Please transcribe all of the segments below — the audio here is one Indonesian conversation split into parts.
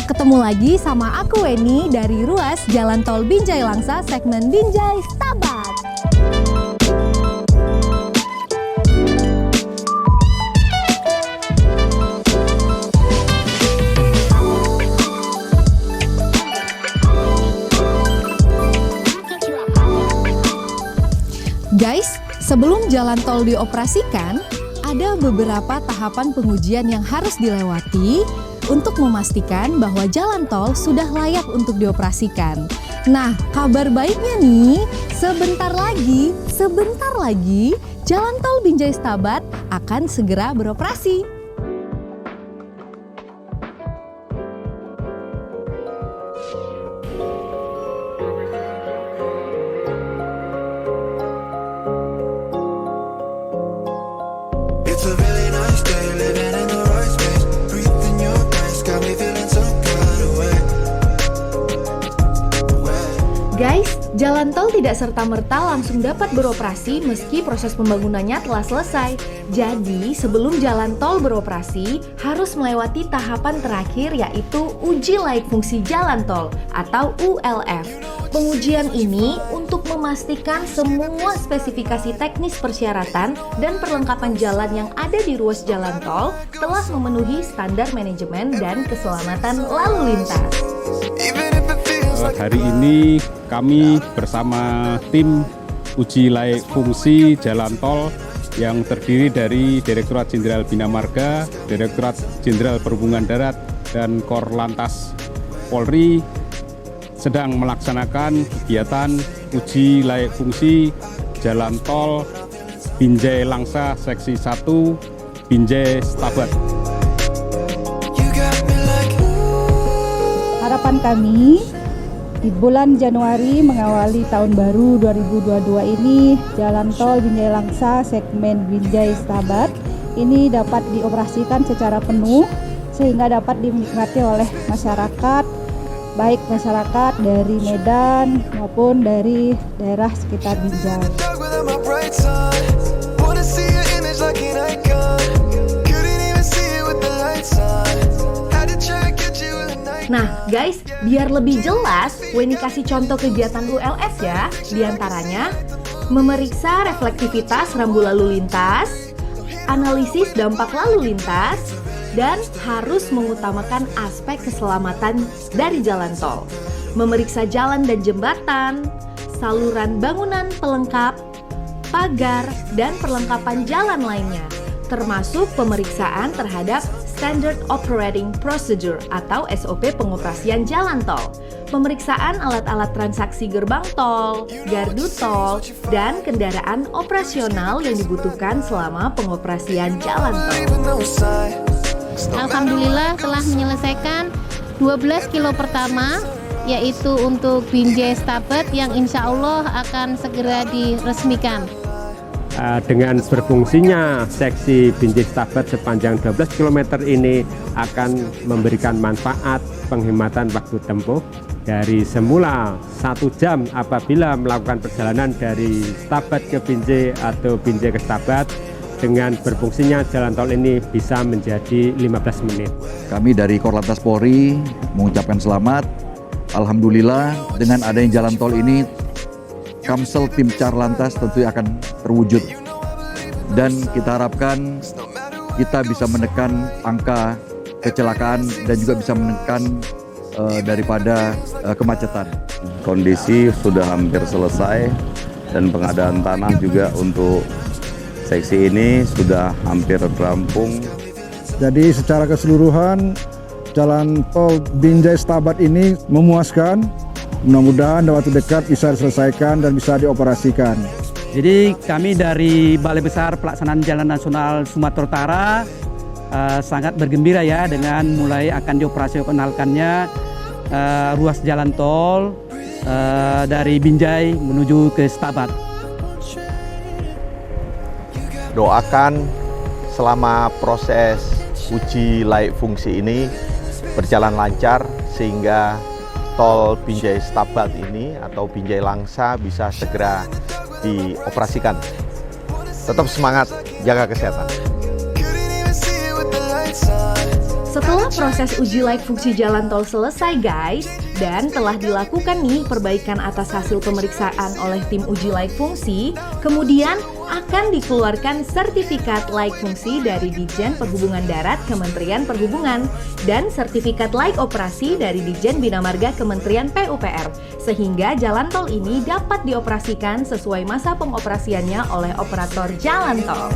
Ketemu lagi sama aku Weni dari ruas Jalan Tol Binjai Langsa segmen Binjai Stabat. Guys, sebelum jalan tol dioperasikan, ada beberapa tahapan pengujian yang harus dilewati untuk memastikan bahwa jalan tol sudah layak untuk dioperasikan. Nah, kabar baiknya nih, sebentar lagi, jalan tol Binjai Stabat akan segera beroperasi. Guys, jalan tol tidak serta-merta langsung dapat beroperasi meski proses pembangunannya telah selesai. Jadi, sebelum jalan tol beroperasi, harus melewati tahapan terakhir yaitu uji layak fungsi jalan tol atau ULF. Pengujian ini untuk memastikan semua spesifikasi teknis persyaratan dan perlengkapan jalan yang ada di ruas jalan tol telah memenuhi standar manajemen dan keselamatan lalu lintas. Hari ini kami bersama tim uji layak fungsi jalan tol yang terdiri dari Direktorat Jenderal Bina Marga, Direktorat Jenderal Perhubungan Darat, dan Korlantas Polri sedang melaksanakan kegiatan uji layak fungsi jalan tol Binjai Langsa Seksi 1 Binjai Stabat. Harapan kami di bulan Januari mengawali tahun baru 2022 ini, jalan tol Binjai Langsa segmen Binjai Stabat ini dapat dioperasikan secara penuh sehingga dapat dinikmati oleh masyarakat, baik masyarakat dari Medan maupun dari daerah sekitar Binjai. Nah guys, biar lebih jelas, Weni kasih contoh kegiatan ULF ya. Di antaranya, memeriksa reflektivitas rambu lalu lintas, analisis dampak lalu lintas, dan harus mengutamakan aspek keselamatan dari jalan tol. Memeriksa jalan dan jembatan, saluran bangunan pelengkap, pagar, dan perlengkapan jalan lainnya, termasuk pemeriksaan terhadap Standard Operating Procedure atau SOP pengoperasian jalan tol, pemeriksaan alat-alat transaksi gerbang tol, gardu tol, dan kendaraan operasional yang dibutuhkan selama pengoperasian jalan tol. Alhamdulillah telah menyelesaikan 12 kilo pertama, yaitu untuk Binjai Stabat yang insya Allah akan segera diresmikan. Dengan berfungsinya seksi Binjai Stabat sepanjang 12 km ini akan memberikan manfaat penghematan waktu tempuh dari semula 1 jam apabila melakukan perjalanan dari Stabat ke Binjai atau Binjai ke Stabat. Dengan berfungsinya jalan tol ini bisa menjadi 15 menit. Kami dari Korlantas Polri mengucapkan selamat. Alhamdulillah dengan adanya jalan tol ini, Kamsel tim Car Lantas tentu akan terwujud. Dan kita harapkan kita bisa menekan angka kecelakaan dan juga bisa menekan daripada kemacetan. Kondisi sudah hampir selesai dan pengadaan tanah juga untuk seksi ini sudah hampir rampung. Jadi secara keseluruhan jalan tol Binjai Stabat ini memuaskan. Mudah-mudahan dalam waktu dekat bisa diselesaikan dan bisa dioperasikan. Jadi kami dari Balai Besar Pelaksanaan Jalan Nasional Sumatera Utara sangat bergembira ya dengan mulai akan dioperasionalkannya ruas jalan tol dari Binjai menuju ke Stabat. Doakan selama proses uji layak fungsi ini berjalan lancar sehingga tol Binjai Stabat ini atau Binjai Langsa bisa segera dioperasikan. Tetap semangat, jaga kesehatan. Setelah proses uji layak fungsi jalan tol selesai guys, dan telah dilakukan nih perbaikan atas hasil pemeriksaan oleh tim uji layak fungsi, kemudian akan dikeluarkan sertifikat layak fungsi dari Ditjen Perhubungan Darat Kementerian Perhubungan dan sertifikat layak operasi dari Ditjen Bina Marga Kementerian PUPR, sehingga jalan tol ini dapat dioperasikan sesuai masa pengoperasiannya oleh operator jalan tol.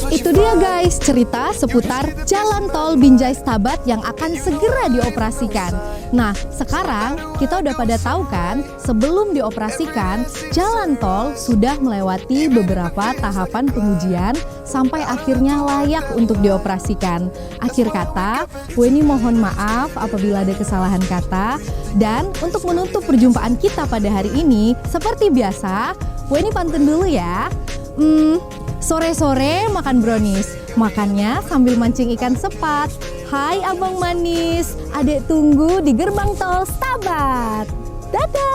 Itu dia guys, cerita seputar jalan tol Binjai Stabat yang akan segera dioperasikan. Nah, sekarang kita udah pada tahu kan, sebelum dioperasikan, jalan tol sudah melewati beberapa tahapan pengujian sampai akhirnya layak untuk dioperasikan. Akhir kata, Weni mohon maaf apabila ada kesalahan kata. Dan untuk menutup perjumpaan kita pada hari ini, seperti biasa, Weni pantun dulu ya. Sore-sore makan brownies, makannya sambil mancing ikan sepat. Hai abang manis, adek tunggu di gerbang tol Stabat. Dadah!